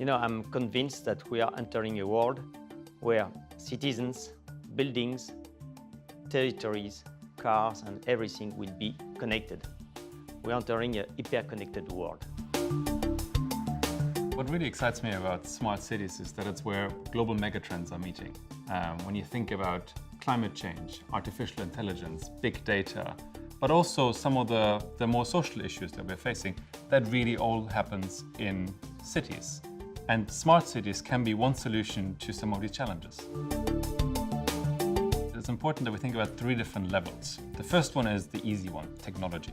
I'm convinced that we are entering a world where citizens, buildings, territories, cars and everything will be connected. We're entering a hyper-connected world. What really excites me about smart cities is that it's where global megatrends are meeting. When you think about climate change, artificial intelligence, big data, but also some of the more social issues that we're facing, that really all happens in cities. And smart cities can be one solution to some of these challenges. It's important that we think about three different levels. The first one is the easy one, technology.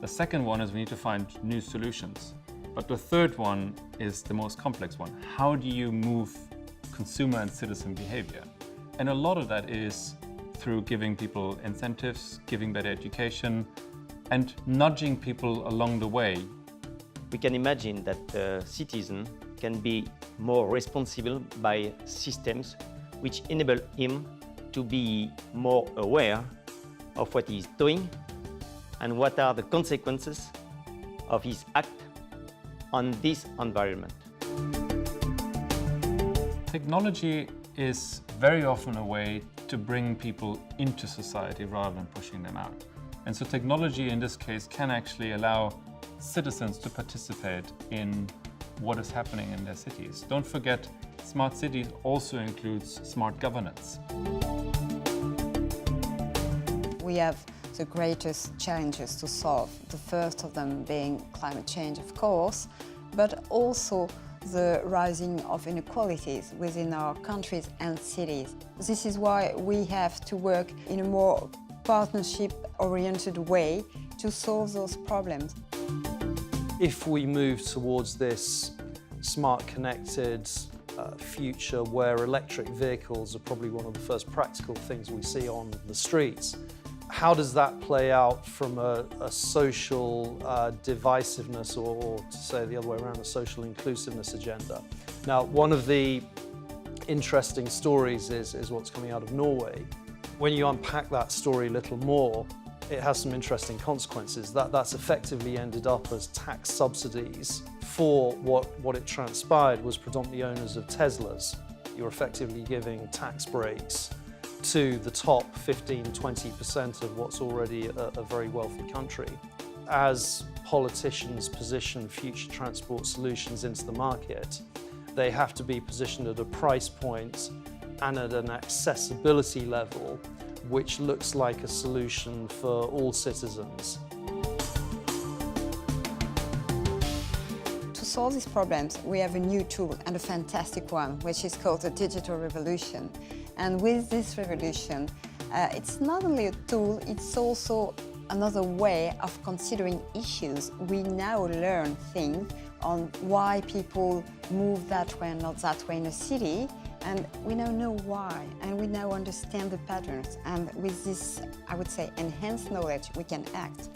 The second one is we need to find new solutions. But the third one is the most complex one. How do you move consumer and citizen behavior? And a lot of that is through giving people incentives, giving better education, and nudging people along the way. We can imagine that the citizen can be more responsible by systems which enable him to be more aware of what he is doing and what are the consequences of his act on this environment. Technology is very often a way to bring people into society rather than pushing them out. And so technology in this case can actually allow citizens to participate in what is happening in their cities. Don't forget, smart cities also includes smart governance. We have the greatest challenges to solve, the first of them being climate change, of course, but also the rising of inequalities within our countries and cities. This is why we have to work in a more partnership-oriented way to solve those problems. If we move towards this smart connected future where electric vehicles are probably one of the first practical things we see on the streets, how does that play out from a social divisiveness or to say the other way around, a social inclusiveness agenda? Now, one of the interesting stories is what's coming out of Norway. When you unpack that story a little more, it has some interesting consequences. That's effectively ended up as tax subsidies for what it transpired was predominantly owners of Teslas. You're effectively giving tax breaks to the top 15–20% of what's already a very wealthy country. As politicians position future transport solutions into the market, they have to be positioned at a price point and at an accessibility level which looks like a solution for all citizens. To solve these problems, we have a new tool, and a fantastic one, which is called the digital revolution. And with this revolution, it's not only a tool, it's also another way of considering issues. We now learn things on why people move that way and not that way in a city, and we now know why, and we now understand the patterns. And with this, I would say, enhanced knowledge, we can act.